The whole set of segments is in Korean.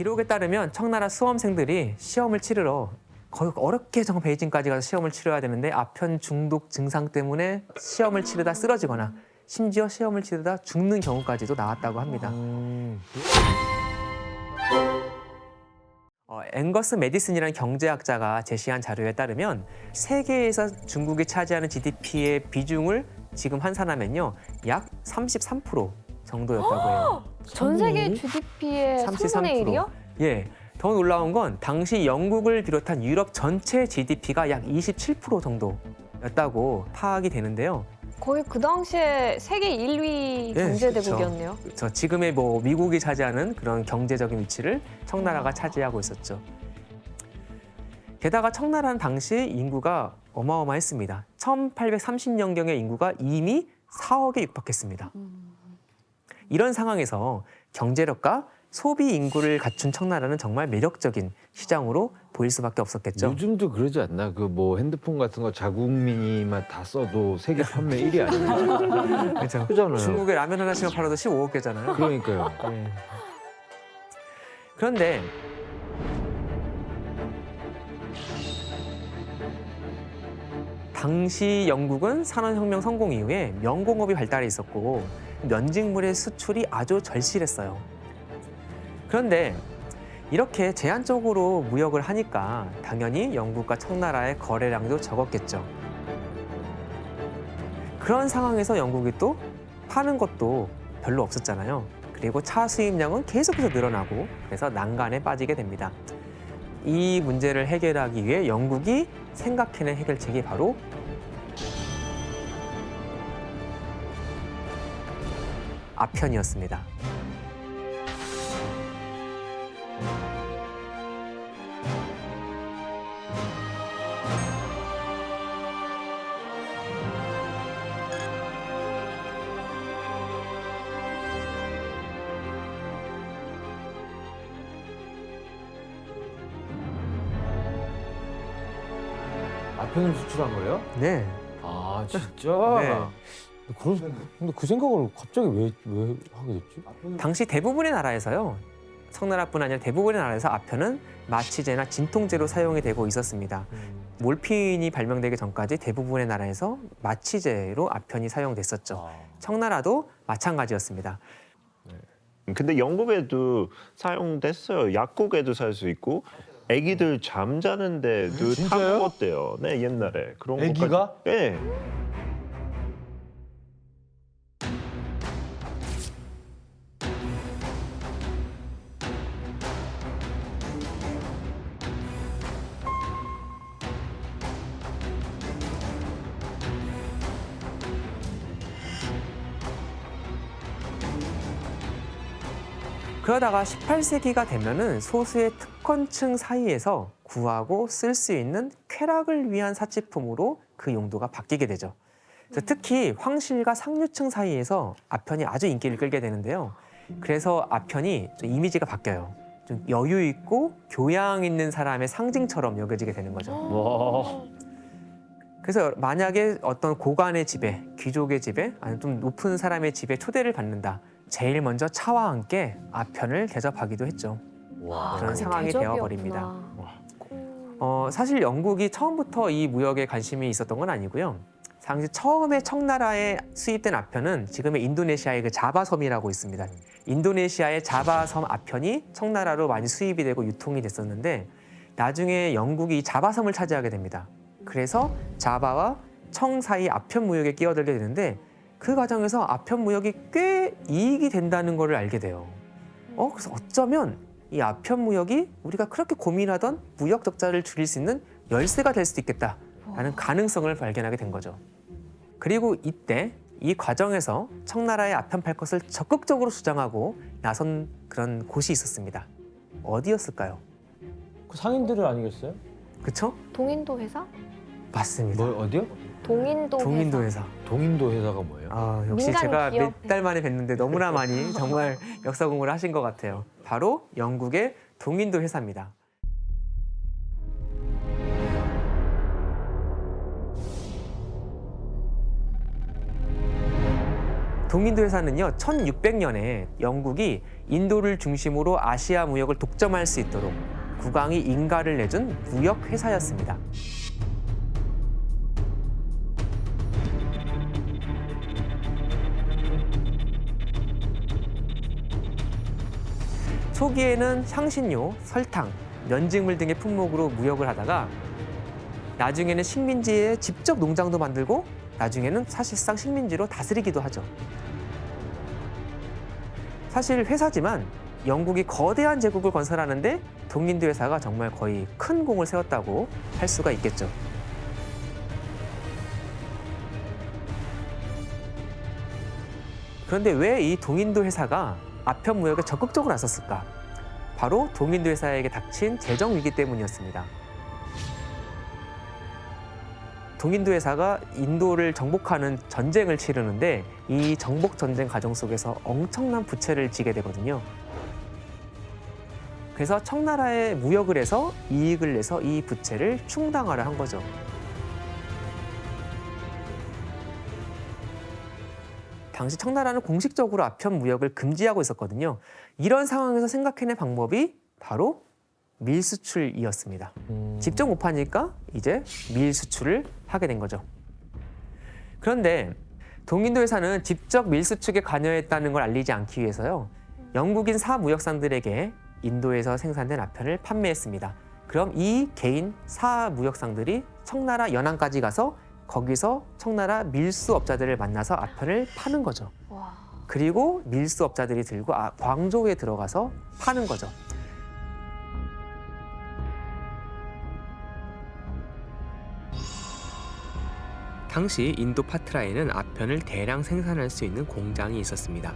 기록에 따르면 청나라 수험생들이 시험을 치르러 거의 어렵게 정말 베이징까지 가서 시험을 치러야 되는데 아편 중독 증상 때문에 시험을 치르다 쓰러지거나 심지어 시험을 치르다 죽는 경우까지도 나왔다고 합니다. 앵거스 메디슨이라는 경제학자가 제시한 자료에 따르면 세계에서 중국이 차지하는 GDP의 비중을 지금 환산하면요, 약 33% 정도였다고 해요. 전 세계 GDP의 3분의 1이요? 예. 더 놀라운 건 당시 영국을 비롯한 유럽 전체 GDP가 약 27% 정도였다고 파악이 되는데요. 거의 그 당시에 세계 1위 예, 경제대국이었네요. 그렇죠. 지금의 뭐 미국이 차지하는 그런 경제적인 위치를 청나라가 차지하고 있었죠. 게다가 청나라는 당시 인구가 어마어마했습니다. 1830년경의 인구가 이미 4억에 육박했습니다. 이런 상황에서 경제력과 소비 인구를 갖춘 청나라는 정말 매력적인 시장으로 보일 수밖에 없었겠죠. 요즘도 그러지 않나? 그 뭐 핸드폰 같은 거 자국민이만 다 써도 세계 판매 1위 아닌가? 그렇죠. 그잖아요. 중국에 라면 하나씩만 팔아도 15억 개잖아요. 그러니까요. 예. 그런데 당시 영국은 산업혁명 성공 이후에 명공업이 발달해 있었고 면직물의 수출이 아주 절실했어요. 그런데 이렇게 제한적으로 무역을 하니까 당연히 영국과 청나라의 거래량도 적었겠죠. 그런 상황에서 영국이 또 파는 것도 별로 없었잖아요. 그리고 차 수입량은 계속해서 늘어나고 그래서 난간에 빠지게 됩니다. 이 문제를 해결하기 위해 영국이 생각해낸 해결책이 바로 아편이었습니다. 아편을 수출한 거예요? 네. 아 진짜? 네. 근데 그 생각을 갑자기 왜 하게 됐지? 당시 대부분의 나라에서요. 청나라뿐 아니라 대부분의 나라에서 아편은 마취제나 진통제로 사용이 되고 있었습니다. 몰핀이 발명되기 전까지 대부분의 나라에서 마취제로 아편이 사용됐었죠. 청나라도 마찬가지였습니다. 근데 영국에도 사용됐어요. 약국에도 살 수 있고 아기들 잠자는 데도 다 진짜요? 먹었대요. 네, 옛날에. 그런 아기가? 것까지. 네. 그러다가 18세기가 되면은 소수의 특권층 사이에서 구하고 쓸 수 있는 쾌락을 위한 사치품으로 그 용도가 바뀌게 되죠. 그래서 특히 황실과 상류층 사이에서 아편이 아주 인기를 끌게 되는데요. 그래서 아편이 좀 이미지가 바뀌어요. 좀 여유 있고 교양 있는 사람의 상징처럼 여겨지게 되는 거죠. 와. 그래서 만약에 어떤 고관의 집에, 귀족의 집에, 아니면 좀 높은 사람의 집에 초대를 받는다. 제일 먼저 차와 함께 아편을 대접하기도 했죠. 와. 그런 상황이 대접이었구나. 되어버립니다. 사실 영국이 처음부터 이 무역에 관심이 있었던 건 아니고요. 당시 처음에 청나라에 수입된 아편은 지금의 인도네시아의 그 자바섬이라고 있습니다. 인도네시아의 자바섬 아편이 청나라로 많이 수입이 되고 유통이 됐었는데 나중에 영국이 이 자바섬을 차지하게 됩니다. 그래서 자바와 청 사이 아편 무역에 끼어들게 되는데 그 과정에서 아편 무역이 꽤 이익이 된다는 걸 알게 돼요. 그래서 어쩌면 이 아편 무역이 우리가 그렇게 고민하던 무역 적자를 줄일 수 있는 열쇠가 될 수도 있겠다라는 가능성을 발견하게 된 거죠. 그리고 이때 이 과정에서 청나라의 아편 팔 것을 적극적으로 주장하고 나선 그런 곳이 있었습니다. 어디였을까요? 그 상인들은 아니겠어요? 그쵸? 동인도 회사? 맞습니다. 뭐 어디요? 동인도 동인도 회사. 회사. 동인도 회사가 뭐예요? 역시 민간 제가 기업. 몇 달 만에 뵀는데 너무나 많이 정말 역사 공부를 하신 것 같아요. 바로 영국의 동인도 회사입니다. 동인도 회사는요, 1600년에 영국이 인도를 중심으로 아시아 무역을 독점할 수 있도록 국왕이 인가를 내준 무역 회사였습니다. 초기에는 향신료, 설탕, 면직물 등의 품목으로 무역을 하다가 나중에는 식민지에 직접 농장도 만들고 나중에는 사실상 식민지로 다스리기도 하죠. 사실 회사지만 영국이 거대한 제국을 건설하는데 동인도 회사가 정말 거의 큰 공을 세웠다고 할 수가 있겠죠. 그런데 왜 이 동인도 회사가 아편 무역에 적극적으로 나섰을까? 바로 동인도 회사에게 닥친 재정 위기 때문이었습니다. 동인도 회사가 인도를 정복하는 전쟁을 치르는데 이 정복 전쟁 과정 속에서 엄청난 부채를 지게 되거든요. 그래서 청나라에 무역을 해서 이익을 내서 이 부채를 충당하려 한 거죠. 당시 청나라는 공식적으로 아편 무역을 금지하고 있었거든요. 이런 상황에서 생각해낸 방법이 바로 밀 수출이었습니다. 직접 못 파니까 이제 밀 수출을 하게 된 거죠. 그런데 동인도 회사는 직접 밀 수출에 관여했다는 걸 알리지 않기 위해서요, 영국인 사무역상들에게 인도에서 생산된 아편을 판매했습니다. 그럼 이 개인 사무역상들이 청나라 연안까지 가서 거기서 청나라 밀수업자들을 만나서 아편을 파는 거죠. 와. 그리고 밀수업자들이 들고 광저우에 들어가서 파는 거죠. 당시 인도 파트라에는 아편을 대량 생산할 수 있는 공장이 있었습니다.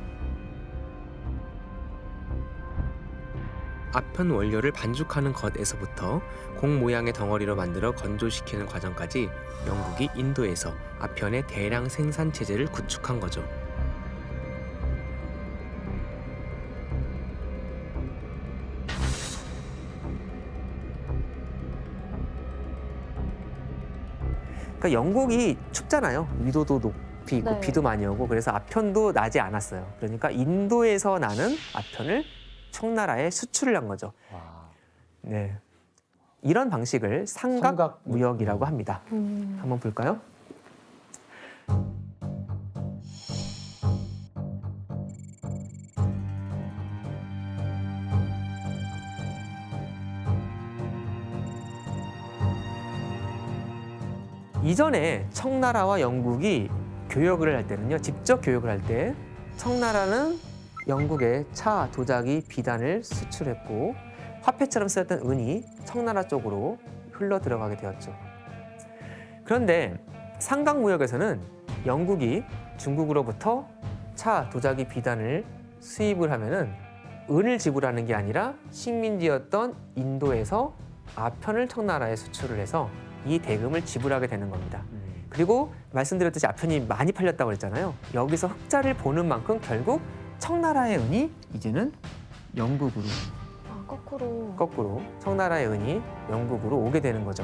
아편 원료를 반죽하는 것에서부터 공 모양의 덩어리로 만들어 건조시키는 과정까지 영국이 인도에서 아편의 대량 생산 체제를 구축한 거죠. 그러니까 영국이 춥잖아요. 위도도 높이 있고 네. 비도 많이 오고, 그래서 아편도 나지 않았어요. 그러니까 인도에서 나는 아편을 청나라에 수출을 한 거죠. 와. 네, 이런 방식을 삼각 무역이라고 합니다. 한번 볼까요? 이전에 청나라와 영국이 교역을 할 때는요, 직접 교역을 할 때 청나라는 영국에 차, 도자기, 비단을 수출했고 화폐처럼 쓰였던 은이 청나라 쪽으로 흘러 들어가게 되었죠. 그런데 삼각무역에서는 영국이 중국으로부터 차, 도자기, 비단을 수입을 하면은 은을 지불하는 게 아니라 식민지였던 인도에서 아편을 청나라에 수출을 해서 이 대금을 지불하게 되는 겁니다. 그리고 말씀드렸듯이 아편이 많이 팔렸다고 그랬잖아요. 여기서 흑자를 보는 만큼 결국 청나라의 은이 이제는 영국으로, 아, 거꾸로. 거꾸로 청나라의 은이 영국으로 오게 되는 거죠.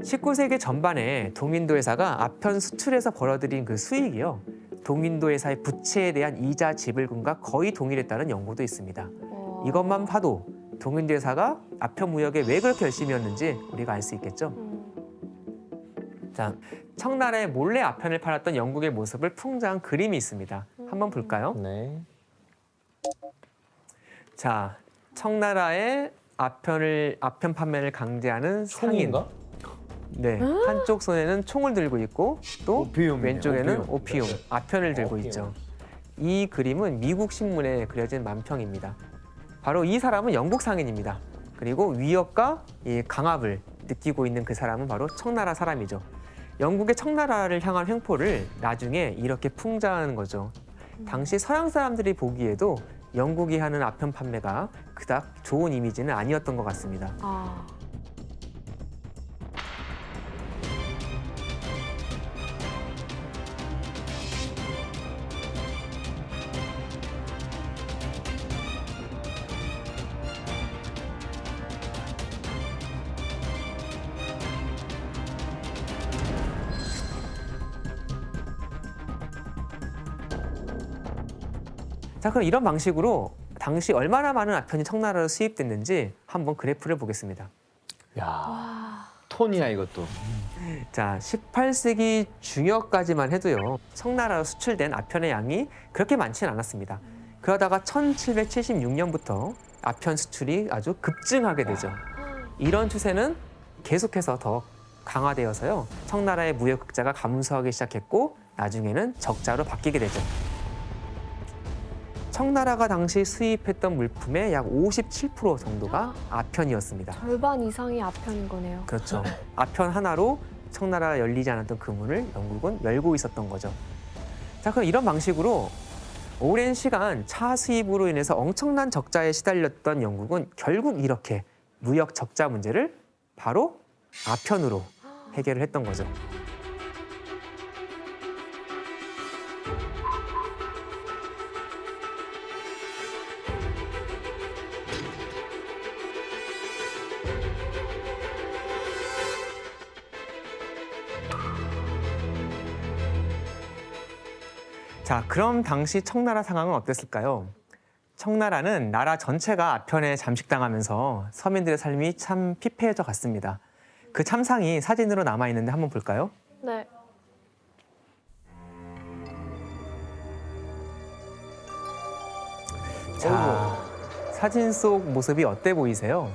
(19세기) 전반에 동인도 회사가 아편 수출에서 벌어들인 그 수익이요, 동인도 회사의 부채에 대한 이자 지불금과 거의 동일했다는 연구도 있습니다. 와. 이것만 봐도 동인도 회사가 아편 무역에 왜 그렇게 열심이었는지 우리가 알 수 있겠죠. 자, 청나라에 몰래 아편을 팔았던 영국의 모습을 풍자한 그림이 있습니다. 한번 볼까요? 네. 자, 청나라의 아편 판매를 강제하는 상인. 총인가? 네, 한쪽 손에는 총을 들고 있고 또 오피움이네요. 왼쪽에는 오피움, 네. 아편을 들고 오피움. 있죠. 이 그림은 미국 신문에 그려진 만평입니다. 바로 이 사람은 영국 상인입니다. 그리고 위협과 이 강압을 느끼고 있는 그 사람은 바로 청나라 사람이죠. 영국의 청나라를 향한 횡포를 나중에 이렇게 풍자하는 거죠. 당시 서양 사람들이 보기에도 영국이 하는 아편 판매가 그닥 좋은 이미지는 아니었던 것 같습니다. 아. 자, 그럼 이런 방식으로 당시 얼마나 많은 아편이 청나라로 수입됐는지 한번 그래프를 보겠습니다. 야. 톤이야 이것도. 자, 18세기 중엽까지만 해도요, 청나라로 수출된 아편의 양이 그렇게 많지는 않았습니다. 그러다가 1776년부터 아편 수출이 아주 급증하게 되죠. 이런 추세는 계속해서 더 강화되어서요, 청나라의 무역 흑자가 감소하기 시작했고 나중에는 적자로 바뀌게 되죠. 청나라가 당시 수입했던 물품의 약 57% 정도가 아편이었습니다. 절반 이상이 아편인 거네요. 그렇죠. 아편 하나로 청나라가 열리지 않았던 그 문을 영국은 열고 있었던 거죠. 자, 그럼 이런 방식으로 오랜 시간 차 수입으로 인해서 엄청난 적자에 시달렸던 영국은 결국 이렇게 무역 적자 문제를 바로 아편으로 해결을 했던 거죠. 자, 그럼 당시 청나라 상황은 어땠을까요? 청나라는 나라 전체가 아편에 잠식당하면서 서민들의 삶이 참 피폐해져 갔습니다. 그 참상이 사진으로 남아 있는데 한번 볼까요? 네. 자, 사진 속 모습이 어때 보이세요?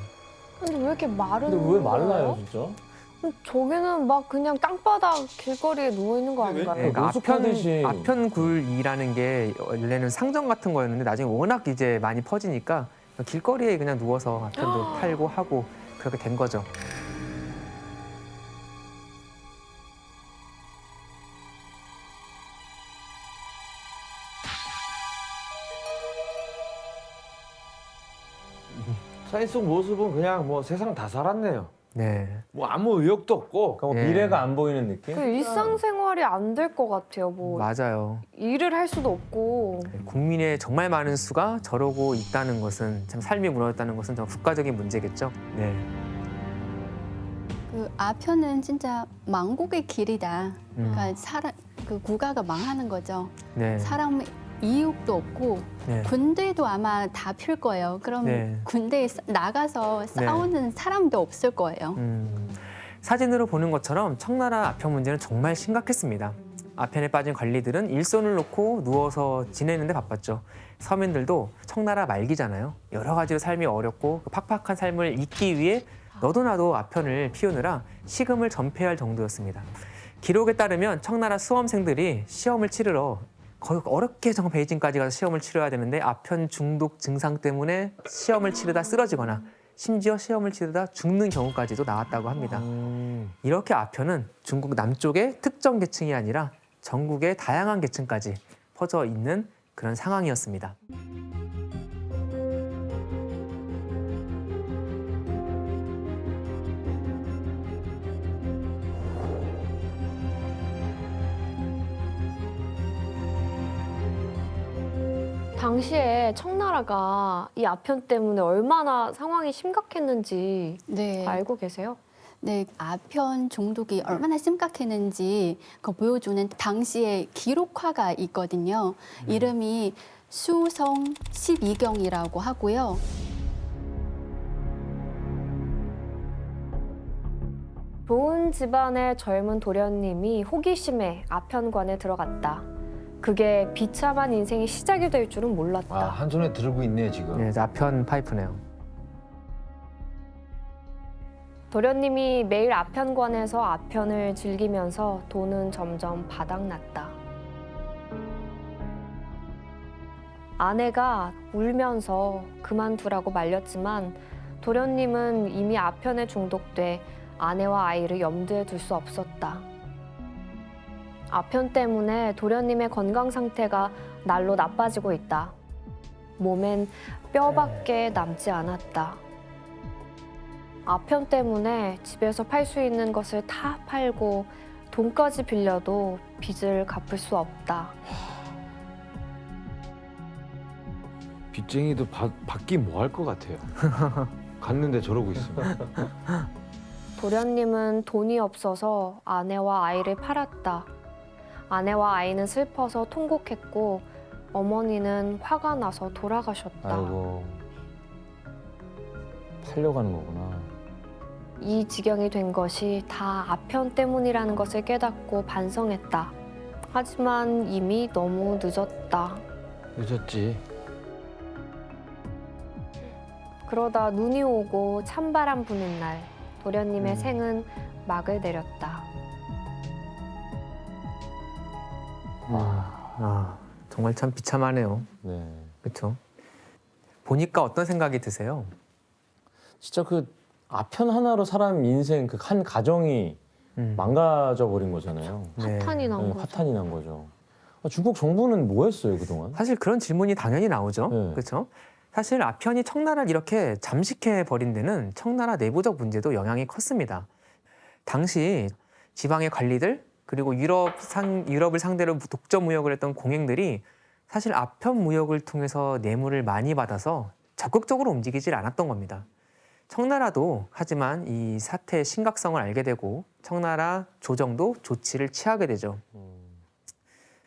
근데 왜 이렇게 마른 근데 왜 말라요, 거예요? 진짜? 저기는 막 그냥 땅바닥 길거리에 누워 있는 거 아닌가요? 그러니까 노숙하듯이. 아편굴이라는 게 원래는 상점 같은 거였는데 나중에 워낙 이제 많이 퍼지니까 길거리에 그냥 누워서 아편도 팔고 하고 그렇게 된 거죠. 사진 속 모습은 그냥 뭐 세상 다 살았네요. 네. 뭐 아무 의욕도 없고. 그러니까 뭐 예. 미래가 안 보이는 느낌? 그 일상생활이 안 될 것 같아요. 뭐 맞아요. 일을 할 수도 없고. 국민의 정말 많은 수가 저러고 있다는 것은 참 삶이 무너졌다는 것은 정말 국가적인 문제겠죠. 네. 그 아편은 진짜 망국의 길이다. 그러니까 그 국가가 망하는 거죠. 네. 사람 이익도 없고 네. 군대도 아마 다 필 거예요. 그럼 네. 군대에 나가서 싸우는 사람도 없을 거예요. 사진으로 보는 것처럼 청나라 아편 문제는 정말 심각했습니다. 아편에 빠진 관리들은 일손을 놓고 누워서 지내는데 바빴죠. 서민들도 청나라 말기잖아요. 여러 가지로 삶이 어렵고 그 팍팍한 삶을 잊기 위해 너도 나도 아편을 피우느라 식음을 전폐할 정도였습니다. 기록에 따르면 청나라 수험생들이 시험을 치르러 거의 어렵게 정말 베이징까지 가서 시험을 치러야 되는데 아편 중독 증상 때문에 시험을 치르다 쓰러지거나 심지어 시험을 치르다 죽는 경우까지도 나왔다고 합니다. 이렇게 아편은 중국 남쪽의 특정 계층이 아니라 전국의 다양한 계층까지 퍼져 있는 그런 상황이었습니다. 당시에 청나라가 이 아편 때문에 얼마나 상황이 심각했는지 네. 알고 계세요? 네, 아편 중독이 얼마나 심각했는지 그 보여주는 당시의 기록화가 있거든요. 이름이 수성 12경이라고 하고요. 좋은 집안의 젊은 도련님이 호기심에 아편관에 들어갔다. 그게 비참한 인생의 시작이 될 줄은 몰랐다. 아, 한 손에 들고 있네 지금. 네, 아편 파이프네요. 도련님이 매일 아편관에서 아편을 즐기면서 돈은 점점 바닥났다. 아내가 울면서 그만두라고 말렸지만 도련님은 이미 아편에 중독돼 아내와 아이를 염두에 둘 수 없었다. 아편 때문에 도련님의 건강 상태가 날로 나빠지고 있다. 몸엔 뼈밖에 남지 않았다. 아편 때문에 집에서 팔 수 있는 것을 다 팔고 돈까지 빌려도 빚을 갚을 수 없다. 빚쟁이도 받기 뭐 할 것 같아요. 갔는데 저러고 있으면. 도련님은 돈이 없어서 아내와 아이를 팔았다. 아내와 아이는 슬퍼서 통곡했고 어머니는 화가 나서 돌아가셨다. 아이고. 팔려가는 거구나. 이 지경이 된 것이 다 아편 때문이라는 것을 깨닫고 반성했다. 하지만 이미 너무 늦었다. 늦었지. 그러다 눈이 오고 찬바람 부는 날, 도련님의 생은 막을 내렸다. 정말 참 비참하네요. 네. 그렇죠? 보니까 어떤 생각이 드세요? 진짜 그 아편 하나로 사람 인생 그 한 가정이 망가져 버린 거잖아요. 네. 파탄이 난 네, 거죠. 파탄이 난 거죠. 중국 정부는 뭐 했어요, 그동안? 사실 그런 질문이 당연히 나오죠. 네. 그렇죠? 사실 아편이 청나라를 이렇게 잠식해 버린 데는 청나라 내부적 문제도 영향이 컸습니다. 당시 지방의 관리들 그리고 유럽을 상대로 독점 무역을 했던 공행들이 사실 아편 무역을 통해서 뇌물을 많이 받아서 적극적으로 움직이질 않았던 겁니다. 청나라도 하지만 이 사태의 심각성을 알게 되고 청나라 조정도 조치를 취하게 되죠.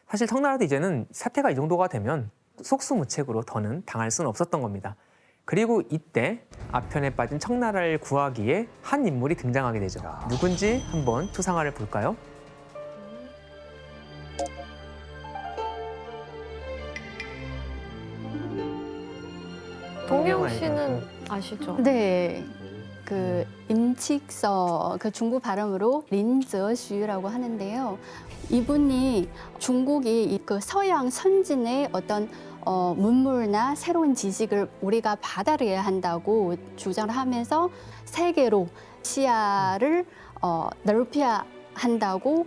사실 청나라도 이제는 사태가 이 정도가 되면 속수무책으로 더는 당할 수는 없었던 겁니다. 그리고 이때 아편에 빠진 청나라를 구하기에 한 인물이 등장하게 되죠. 누군지 한번 초상화를 볼까요? 동영 씨는 아시죠? 네. 그 임칙서 그 중국 발음으로 린저슈라고 하는데요. 이분이 중국이 그 서양 선진의 어떤 문물나 새로운 지식을 우리가 받아들여야 한다고 주장을 하면서 세계로 시야를 넓혀야 한다고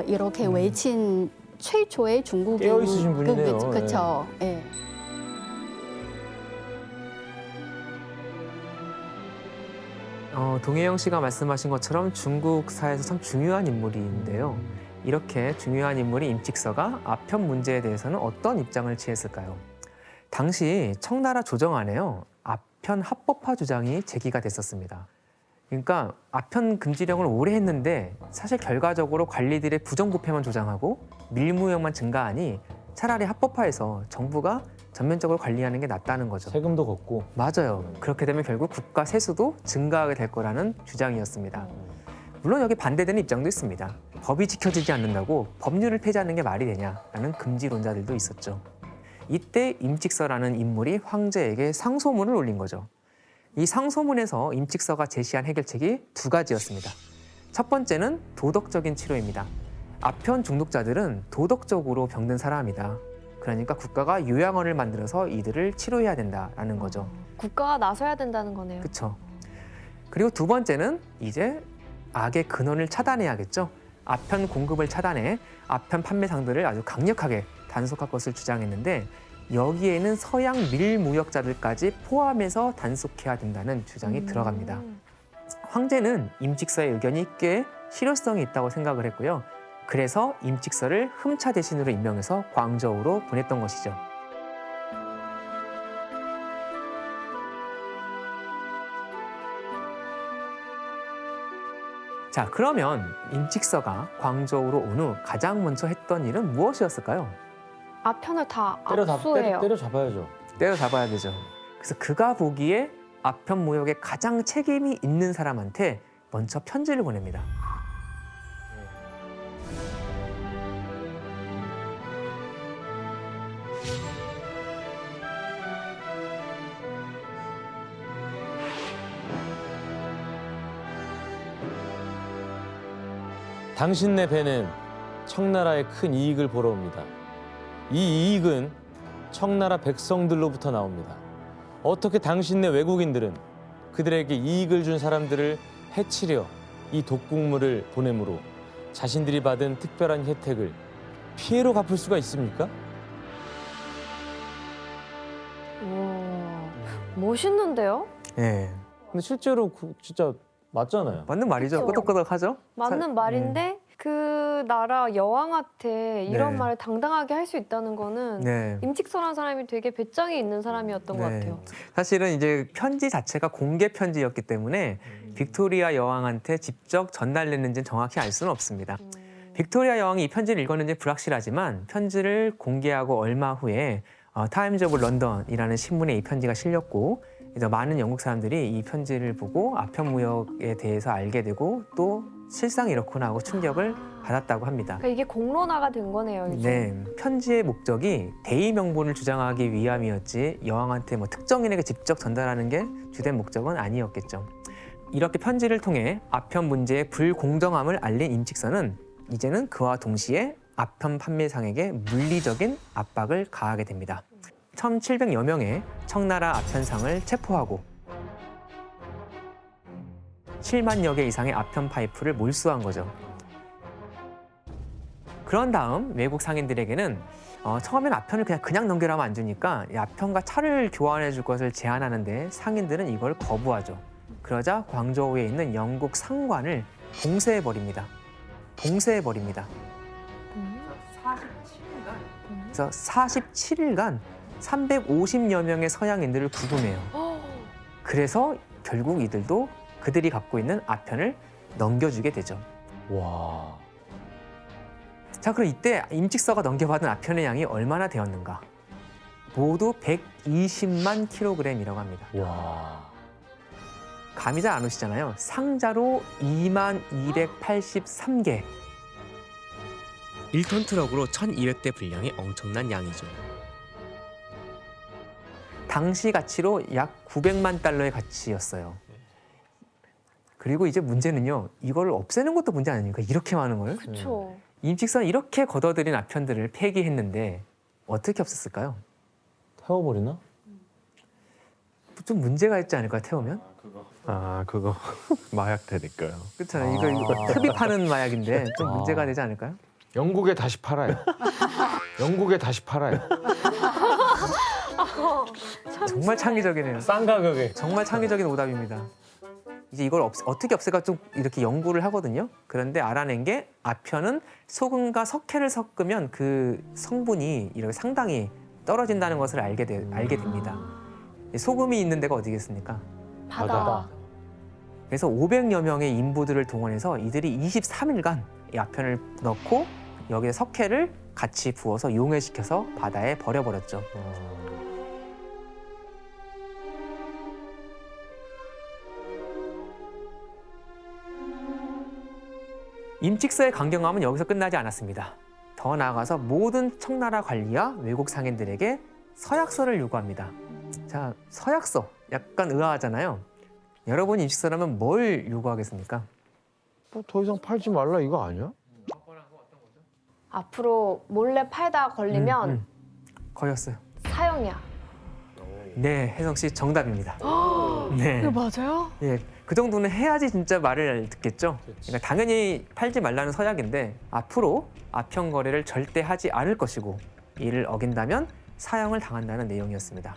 이렇게 외친 최초의 중국인 깨어 있으신 분이네요. 그렇죠. 예. 동혜영 씨가 말씀하신 것처럼 중국사에서 참 중요한 인물인데요. 이렇게 중요한 인물인 임칙서가 아편 문제에 대해서는 어떤 입장을 취했을까요? 당시 청나라 조정안에요. 아편 합법화 주장이 제기가 됐었습니다. 그러니까 아편 금지령을 오래 했는데 사실 결과적으로 관리들의 부정부패만 조장하고 밀무역만 증가하니 차라리 합법화해서 정부가 전면적으로 관리하는 게 낫다는 거죠. 세금도 걷고. 맞아요. 그렇게 되면 결국 국가 세수도 증가하게 될 거라는 주장이었습니다. 물론 여기 반대되는 입장도 있습니다. 법이 지켜지지 않는다고 법률을 폐지하는 게 말이 되냐라는 금지론자들도 있었죠. 이때 임칙서라는 인물이 황제에게 상소문을 올린 거죠. 이 상소문에서 임칙서가 제시한 해결책이 두 가지였습니다. 첫 번째는 도덕적인 치료입니다. 아편 중독자들은 도덕적으로 병든 사람이다. 그러니까 국가가 요양원을 만들어서 이들을 치료해야 된다라는 거죠. 국가가 나서야 된다는 거네요. 그렇죠. 그리고 두 번째는 이제 악의 근원을 차단해야겠죠. 아편 공급을 차단해 아편 판매상들을 아주 강력하게 단속할 것을 주장했는데 여기에는 서양 밀무역자들까지 포함해서 단속해야 된다는 주장이 들어갑니다. 황제는 임칙서의 의견이 꽤 실효성이 있다고 생각을 했고요. 그래서 임칙서를 흠차 대신으로 임명해서 광저우로 보냈던 것이죠. 자, 그러면 임칙서가 광저우로 온 후 가장 먼저 했던 일은 무엇이었을까요? 아편을 다 압수해요. 때려잡아야죠. 때려잡아야 되죠. 그래서 그가 보기에 아편 무역에 가장 책임이 있는 사람한테 먼저 편지를 보냅니다. 당신네 배는 청나라의 큰 이익을 보러 옵니다. 이 이익은 청나라 백성들로부터 나옵니다. 어떻게 당신네 외국인들은 그들에게 이익을 준 사람들을 해치려 이 독국물을 보내므로 자신들이 받은 특별한 혜택을 피해로 갚을 수가 있습니까? 우와, 멋있는데요? 예. 근데 실제로 진짜 맞잖아요. 맞는 말이죠. 그쵸. 끄덕끄덕하죠. 맞는 말인데 그 나라 여왕한테 이런 네. 말을 당당하게 할 수 있다는 거는 네. 임직서라는 사람이 되게 배짱이 있는 사람이었던 것 같아요. 사실은 이제 편지 자체가 공개 편지였기 때문에 빅토리아 여왕한테 직접 전달됐는지는 정확히 알 수는 없습니다. 빅토리아 여왕이 이 편지를 읽었는지 불확실하지만 편지를 공개하고 얼마 후에 타임즈 오브 런던이라는 신문에 이 편지가 실렸고 그래서 많은 영국 사람들이 이 편지를 보고 아편 무역에 대해서 알게 되고 또 실상 이렇구나 하고 충격을 받았다고 합니다. 그러니까 이게 공론화가 된 거네요. 이제. 네, 편지의 목적이 대의 명분을 주장하기 위함이었지 여왕한테 뭐 특정인에게 직접 전달하는 게 주된 목적은 아니었겠죠. 이렇게 편지를 통해 아편 문제의 불공정함을 알린 임직선은 이제는 그와 동시에 아편 판매상에게 물리적인 압박을 가하게 됩니다. 1,700여 명의 청나라 아편상을 체포하고 7만여 개 이상의 아편 파이프를 몰수한 거죠. 그런 다음 외국 상인들에게는 처음엔 아편을 그냥 넘기라면 안 주니까 이 아편과 차를 교환해 줄 것을 제안하는데 상인들은 이걸 거부하죠. 그러자 광저우에 있는 영국 상관을 봉쇄해버립니다. 그래서 47일간 350여 명의 서양인들을 구금해요. 그래서 결국 이들도 그들이 갖고 있는 아편을 넘겨주게 되죠. 와. 자, 그럼 이때 임직서가 넘겨받은 아편의 양이 얼마나 되었는가? 모두 120만 킬로그램이라고 합니다. 와. 감이 잘 안 오시잖아요. 상자로 2283개. 1톤 트럭으로 1200대 분량의 엄청난 양이죠. 당시 가치로 약 900만 달러의 가치였어요. 그리고 이제 문제는요. 이걸 없애는 것도 문제 아닙니까? 이렇게 많은 걸. 그렇죠. 임직선 이렇게 걷어들인 아편들을 폐기했는데 어떻게 없앴을까요? 태워버리나? 좀 문제가 있지 않을까요? 태우면? 그거 마약 되니까요. 그렇잖아요. 이거 흡입하는 마약인데 좀 문제가 되지 않을까요? 영국에 다시 팔아요. 영국에 다시 팔아요. 정말 창의적이네요. 싼 가격에. 정말 창의적인 오답입니다. 이제 이걸 어떻게 없앨까 좀 이렇게 연구를 하거든요. 그런데 알아낸 게 아편은 소금과 석회를 섞으면 그 성분이 이렇게 상당히 떨어진다는 것을 알게 됩니다. 소금이 있는 데가 어디겠습니까? 바다. 그래서 500여 명의 인부들을 동원해서 이들이 23일간 이 아편을 넣고 여기에 석회를 같이 부어서 용해시켜서 바다에 버려버렸죠. 임직서의 강경함은 여기서 끝나지 않았습니다. 더 나아가서 모든 청나라 관리와 외국 상인들에게 서약서를 요구합니다. 자, 서약서 약간 의아하잖아요. 여러분 임직서라면 뭘 요구하겠습니까? 뭐 더 이상 팔지 말라 이거 아니야? 앞으로 몰래 팔다 걸리면 거였어요. 사형이야. 네, 혜성 씨 정답입니다. 네. 이거 맞아요? 예, 그 정도는 해야지 진짜 말을 듣겠죠. 그러니까 당연히 팔지 말라는 서약인데 앞으로 아편 거래를 절대 하지 않을 것이고 이를 어긴다면 사형을 당한다는 내용이었습니다.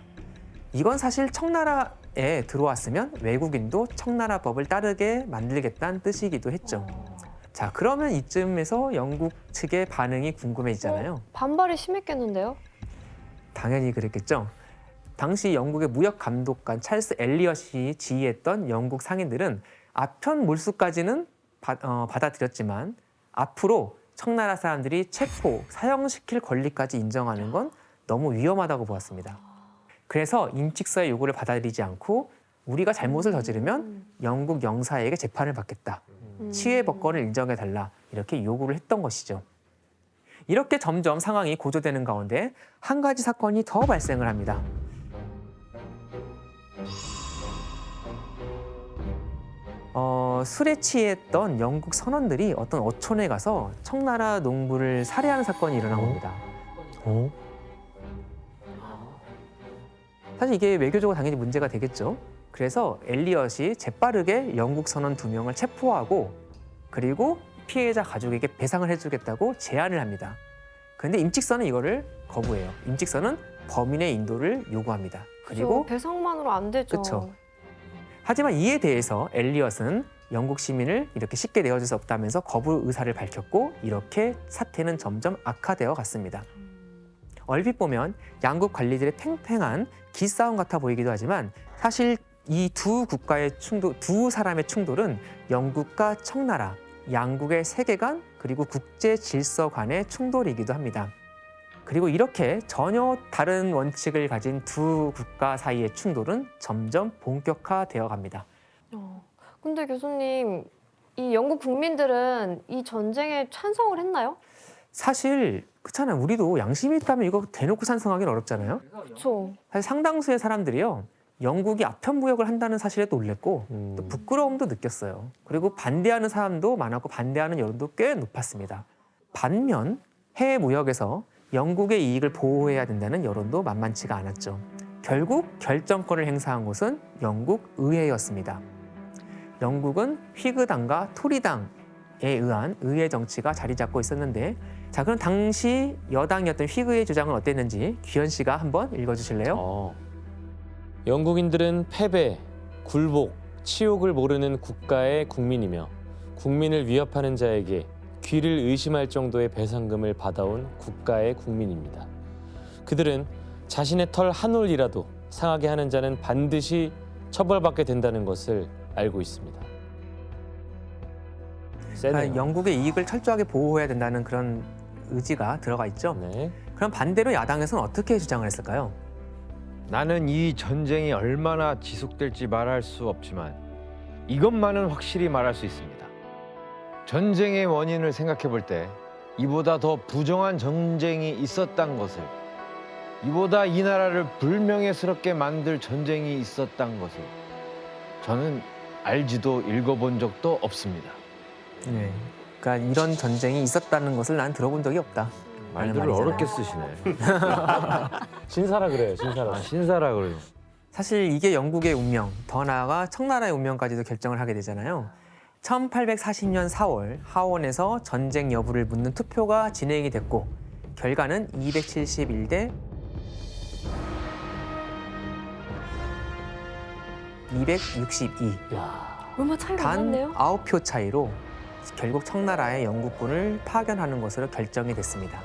이건 사실 청나라에 들어왔으면 외국인도 청나라법을 따르게 만들겠다는 뜻이기도 했죠. 자, 그러면 이쯤에서 영국 측의 반응이 궁금해지잖아요. 반발이 심했겠는데요? 당연히 그랬겠죠. 당시 영국의 무역 감독관 찰스 엘리엇이 지휘했던 영국 상인들은 아편 몰수까지는 받아들였지만 앞으로 청나라 사람들이 체포, 사형시킬 권리까지 인정하는 건 너무 위험하다고 보았습니다. 그래서 임직서의 요구를 받아들이지 않고 우리가 잘못을 저지르면 영국 영사에게 재판을 받겠다. 치외법권을 인정해달라. 이렇게 요구를 했던 것이죠. 이렇게 점점 상황이 고조되는 가운데 한 가지 사건이 더 발생을 합니다. 술에 취했던 영국 선원들이 어떤 어촌에 가서 청나라 농부를 살해하는 사건이 일어난 겁니다. 사실 이게 외교적으로 당연히 문제가 되겠죠. 그래서 엘리엇이 재빠르게 영국 선원 2명을 체포하고 그리고 피해자 가족에게 배상을 해주겠다고 제안을 합니다. 그런데 임직선은 이거를 거부해요. 임직선은 범인의 인도를 요구합니다. 그리고 그리고 배상만으로 안 되죠. 그쵸. 하지만 이에 대해서 엘리엇은 영국 시민을 이렇게 쉽게 내어줄 수 없다면서 거부 의사를 밝혔고 이렇게 사태는 점점 악화되어 갔습니다. 얼핏 보면 양국 관리들의 팽팽한 기싸움 같아 보이기도 하지만 사실 이 두 국가의 충돌, 두 사람의 충돌은 영국과 청나라, 양국의 세계관 그리고 국제 질서 간의 충돌이기도 합니다. 그리고 이렇게 전혀 다른 원칙을 가진 두 국가 사이의 충돌은 점점 본격화되어 갑니다. 근데 교수님, 이 영국 국민들은 이 전쟁에 찬성을 했나요? 사실 그렇잖아요. 우리도 양심이 있다면 이거 대놓고 찬성하기는 어렵잖아요. 그렇죠. 사실 상당수의 사람들이요. 영국이 아편무역을 한다는 사실에 놀랬고 또 부끄러움도 느꼈어요. 그리고 반대하는 사람도 많았고 반대하는 여론도 꽤 높았습니다. 반면 해외 무역에서 영국의 이익을 보호해야 된다는 여론도 만만치가 않았죠. 결국 결정권을 행사한 곳은 영국 의회였습니다. 영국은 휘그당과 토리당에 의한 의회 정치가 자리 잡고 있었는데 자 그럼 당시 여당이었던 휘그의 주장은 어땠는지 규현 씨가 한번 읽어주실래요? 영국인들은 패배, 굴복, 치욕을 모르는 국가의 국민이며 국민을 위협하는 자에게 귀를 의심할 정도의 배상금을 받아온 국가의 국민입니다. 그들은 자신의 털 한 올이라도 상하게 하는 자는 반드시 처벌받게 된다는 것을 알고 있습니다. 그러니까 영국의 이익을 철저하게 보호해야 된다는 그런 의지가 들어가 있죠. 네. 그럼 반대로 야당에서는 어떻게 주장을 했을까요? 나는 이 전쟁이 얼마나 지속될지 말할 수 없지만 이것만은 확실히 말할 수 있습니다. 전쟁의 원인을 생각해 볼 때 이보다 더 부정한 전쟁이 있었단 것을, 이보다 이 나라를 불명예스럽게 만들 전쟁이 있었단 것을 저는 알지도 읽어본 적도 없습니다. 네. 그러니까 이런 전쟁이 있었다는 것을 난 들어본 적이 없다. 말들을 말이잖아요. 어렵게 쓰시네. 신사라 그래요, 신사라. 신사라 그래요. 사실 이게 영국의 운명, 더 나아가 청나라의 운명까지도 결정을 하게 되잖아요. 1840년 4월 하원에서 전쟁 여부를 묻는 투표가 진행이 됐고 결과는 271대 262. 얼마 차이가 안 단 났네요. 9표 차이로 결국 청나라의 영국군을 파견하는 것으로 결정이 됐습니다.